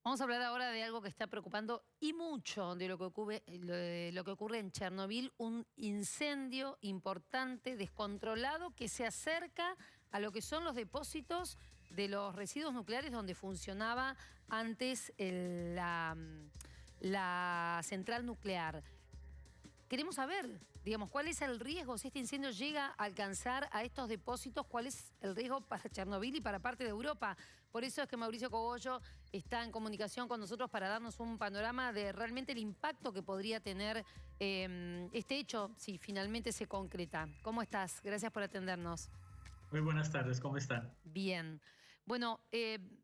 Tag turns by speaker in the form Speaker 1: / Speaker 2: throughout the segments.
Speaker 1: Vamos a hablar ahora de algo que está preocupando y mucho de lo que ocurre en Chernobyl, un incendio importante, descontrolado, que se acerca a lo que son los depósitos de los residuos nucleares donde funcionaba antes la central nuclear. Queremos saber, digamos, cuál es el riesgo si este incendio llega a alcanzar a estos depósitos, cuál es el riesgo para Chernobyl y para parte de Europa. Por eso es que Mauricio Cogollo está en comunicación con nosotros para darnos un panorama de realmente el impacto que podría tener este hecho si finalmente se concreta. ¿Cómo estás? Gracias por atendernos.
Speaker 2: Muy buenas tardes, ¿cómo están?
Speaker 1: Bien. Bueno,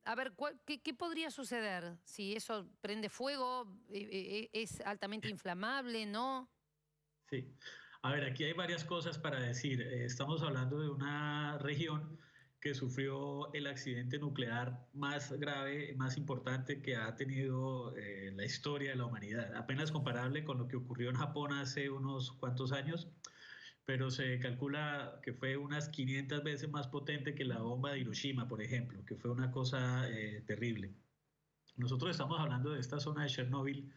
Speaker 1: a ver, ¿qué podría suceder si eso prende fuego? ¿Es altamente inflamable, no?
Speaker 2: Sí. A ver, aquí hay varias cosas para decir. Estamos hablando de una región que sufrió el accidente nuclear más grave, más importante que ha tenido la historia de la humanidad. Apenas comparable con lo que ocurrió en Japón hace unos cuantos años, pero se calcula que fue unas 500 veces más potente que la bomba de Hiroshima, por ejemplo, que fue una cosa terrible. Nosotros estamos hablando de esta zona de Chernobyl,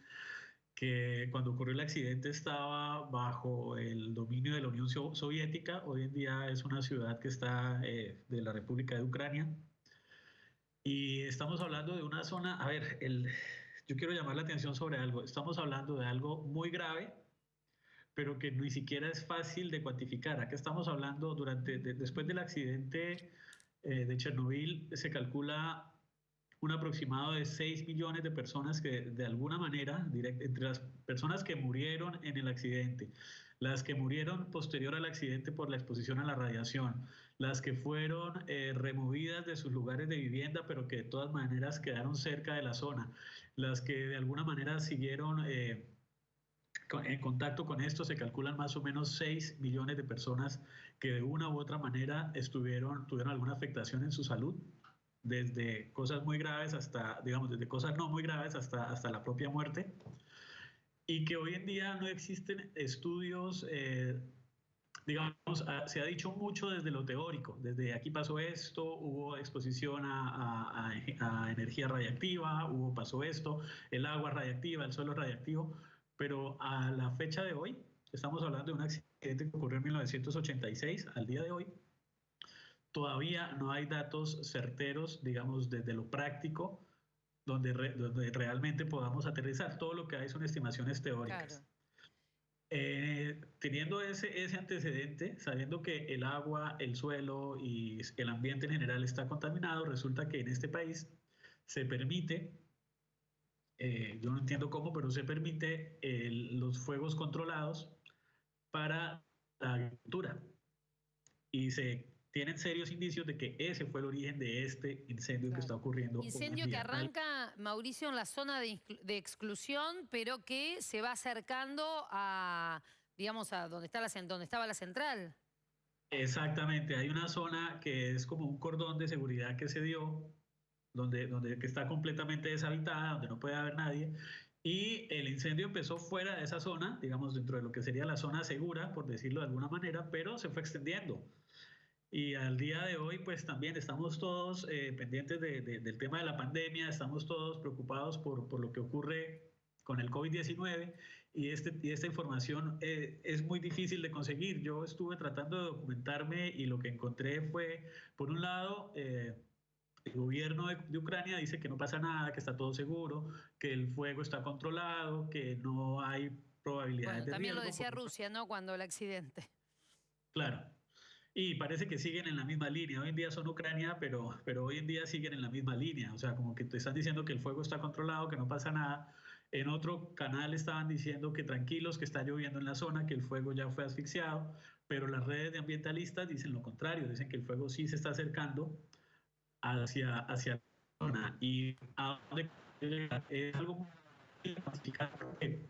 Speaker 2: que cuando ocurrió el accidente estaba bajo el dominio de la Unión Soviética. Hoy en día es una ciudad que está de la República de Ucrania. Y estamos hablando de una zona, a ver, yo quiero llamar la atención sobre algo. Estamos hablando de algo muy grave, pero que ni siquiera es fácil de cuantificar. Acá estamos hablando después del accidente de Chernobyl, se calcula un aproximado de 6 millones de personas que de alguna manera, entre las personas que murieron en el accidente, las que murieron posterior al accidente por la exposición a la radiación, las que fueron removidas de sus lugares de vivienda, pero que de todas maneras quedaron cerca de la zona, las que de alguna manera siguieron en contacto con esto, se calculan más o menos 6 millones de personas que de una u otra manera tuvieron alguna afectación en su salud, desde cosas muy graves hasta, digamos, desde cosas no muy graves hasta la propia muerte, y que hoy en día no existen estudios, digamos, se ha dicho mucho desde lo teórico, desde aquí pasó esto, hubo exposición a energía radiactiva, pasó esto, el agua radiactiva, el suelo radiactivo, pero a la fecha de hoy, estamos hablando de un accidente que ocurrió en 1986, al día de hoy, todavía no hay datos certeros, digamos, desde lo práctico, donde realmente podamos aterrizar. Todo lo que hay son estimaciones teóricas.
Speaker 1: Claro.
Speaker 2: Teniendo ese antecedente, sabiendo que el agua, el suelo y el ambiente en general está contaminado, resulta que en este país se permite, yo no entiendo cómo, pero se permite los fuegos controlados para la agricultura. Y se tienen serios indicios de que ese fue el origen de este incendio que está
Speaker 1: Claro.
Speaker 2: ocurriendo hoy en
Speaker 1: Incendio que
Speaker 2: día.
Speaker 1: arranca, Mauricio, en la zona de exclusión, pero que se va acercando a, digamos, a donde estaba la central.
Speaker 2: Exactamente, hay una zona que es como un cordón de seguridad que se dio, que está completamente deshabitada, donde no puede haber nadie, y el incendio empezó fuera de esa zona, digamos, dentro de lo que sería la zona segura, por decirlo de alguna manera, pero se fue extendiendo. Y al día de hoy, pues también estamos todos pendientes del tema de la pandemia, estamos todos preocupados por lo que ocurre con el COVID-19 y esta información es muy difícil de conseguir. Yo estuve tratando de documentarme y lo que encontré fue, por un lado, el gobierno de Ucrania dice que no pasa nada, que está todo seguro, que el fuego está controlado, que no hay probabilidades
Speaker 1: Bueno,
Speaker 2: de
Speaker 1: también lo
Speaker 2: riesgo.
Speaker 1: decía Rusia, ¿no? Cuando el accidente.
Speaker 2: Claro. Y parece que siguen en la misma línea. Hoy en día son Ucrania, pero hoy en día siguen en la misma línea. O sea, como que te están diciendo que el fuego está controlado, que no pasa nada. En otro canal estaban diciendo que tranquilos, que está lloviendo en la zona, que el fuego ya fue asfixiado, pero las redes de ambientalistas dicen lo contrario, dicen que el fuego sí se está acercando hacia la zona. Y a dónde es algo muy complicado, porque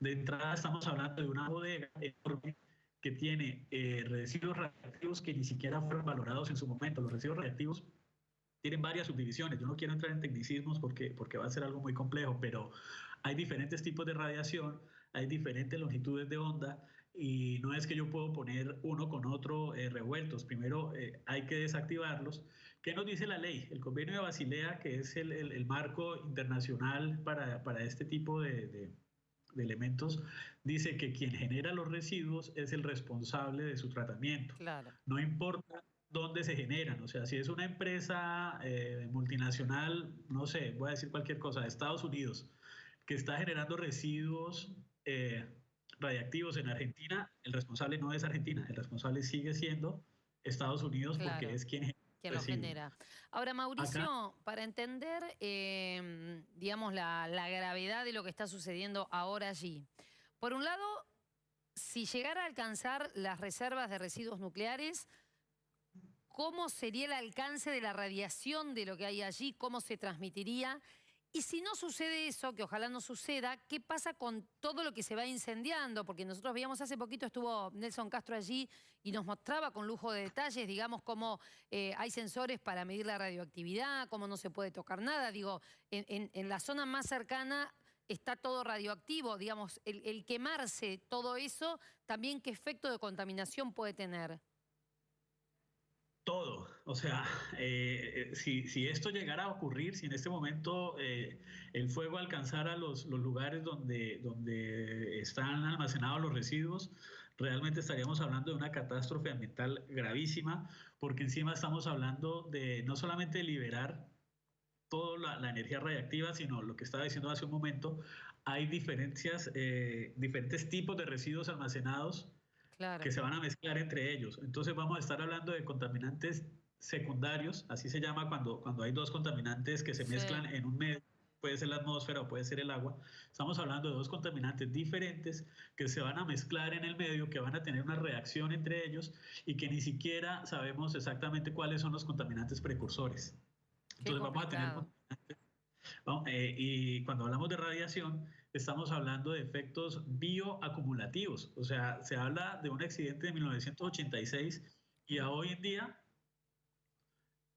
Speaker 2: de entrada estamos hablando de una bodega enorme que tiene residuos radiactivos que ni siquiera fueron valorados en su momento. Los residuos radiactivos tienen varias subdivisiones. Yo no quiero entrar en tecnicismos porque va a ser algo muy complejo, pero hay diferentes tipos de radiación, hay diferentes longitudes de onda y no es que yo puedo poner uno con otro revueltos. Primero hay que desactivarlos. ¿Qué nos dice la ley? El Convenio de Basilea, que es el marco internacional para este tipo de elementos, dice que quien genera los residuos es el responsable de su tratamiento.
Speaker 1: Claro.
Speaker 2: No importa dónde se generan, o sea, si es una empresa multinacional, no sé, voy a decir cualquier cosa, de Estados Unidos, que está generando residuos radiactivos en Argentina, el responsable no es Argentina, el responsable sigue siendo Estados Unidos porque
Speaker 1: Claro.
Speaker 2: es quien genera
Speaker 1: Quien
Speaker 2: el
Speaker 1: lo
Speaker 2: residuo.
Speaker 1: genera. Ahora,
Speaker 2: Acá,
Speaker 1: Mauricio, para entender, digamos, la gravedad de lo que está sucediendo ahora allí. Por un lado, si llegara a alcanzar las reservas de residuos nucleares, ¿cómo sería el alcance de la radiación de lo que hay allí? ¿Cómo se transmitiría? Y si no sucede eso, que ojalá no suceda, ¿qué pasa con todo lo que se va incendiando? Porque nosotros veíamos hace poquito, estuvo Nelson Castro allí y nos mostraba con lujo de detalles, digamos, cómo hay sensores para medir la radioactividad, cómo no se puede tocar nada. Digo, en la zona más cercana está todo radioactivo, digamos, el quemarse todo eso, también qué efecto de contaminación puede tener.
Speaker 2: todo, o sea, si esto llegara a ocurrir, si en este momento el fuego alcanzara los lugares donde están almacenados los residuos, realmente estaríamos hablando de una catástrofe ambiental gravísima, porque encima estamos hablando de no solamente liberar toda la energía radiactiva, sino lo que estaba diciendo hace un momento, hay diferentes tipos de residuos almacenados
Speaker 1: Claro,
Speaker 2: que se van a mezclar entre ellos. Entonces vamos a estar hablando de contaminantes secundarios, así se llama cuando hay dos contaminantes que se
Speaker 1: sí,
Speaker 2: mezclan en un medio, puede ser la atmósfera o puede ser el agua. Estamos hablando de dos contaminantes diferentes que se van a mezclar en el medio, que van a tener una reacción entre ellos y que ni siquiera sabemos exactamente cuáles son los contaminantes precursores.
Speaker 1: qué
Speaker 2: Entonces vamos a tener
Speaker 1: complicado.
Speaker 2: y cuando hablamos de radiación, estamos hablando de efectos bioacumulativos. O sea, se habla de un accidente de 1986 y a hoy en día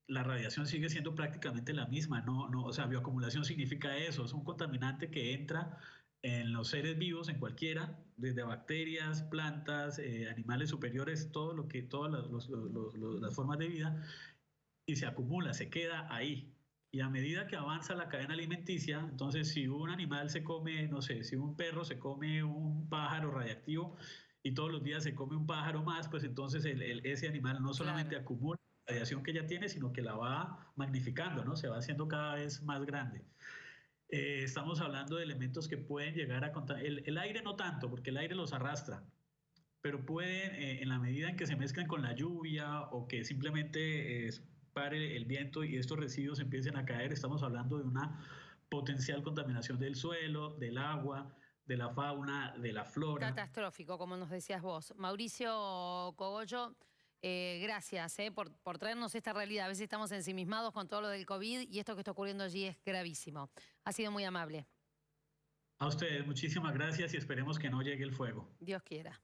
Speaker 2: la radiación sigue siendo prácticamente la misma. O sea, bioacumulación significa eso, es un contaminante que entra en los seres vivos, en cualquiera, desde bacterias, plantas, animales superiores, todas las formas de vida, y se acumula, se queda ahí. Y a medida que avanza la cadena alimenticia, entonces si un animal se come, no sé, si un perro se come un pájaro radiactivo y todos los días se come un pájaro más, pues entonces ese animal no solamente
Speaker 1: Claro.
Speaker 2: acumula la radiación que ya tiene, sino que la va magnificando, ¿no? Se va haciendo cada vez más grande. Estamos hablando de elementos que pueden llegar a contar. El aire no tanto, porque el aire los arrastra, pero pueden, en la medida en que se mezclan con la lluvia o que simplemente pare el viento y estos residuos empiecen a caer, estamos hablando de una potencial contaminación del suelo, del agua, de la fauna, de la flora.
Speaker 1: Catastrófico, como nos decías vos. Mauricio Cogollo, gracias por traernos esta realidad. A veces estamos ensimismados con todo lo del COVID y esto que está ocurriendo allí es gravísimo. Ha sido muy amable.
Speaker 2: A ustedes muchísimas gracias y esperemos que no llegue el fuego.
Speaker 1: Dios quiera.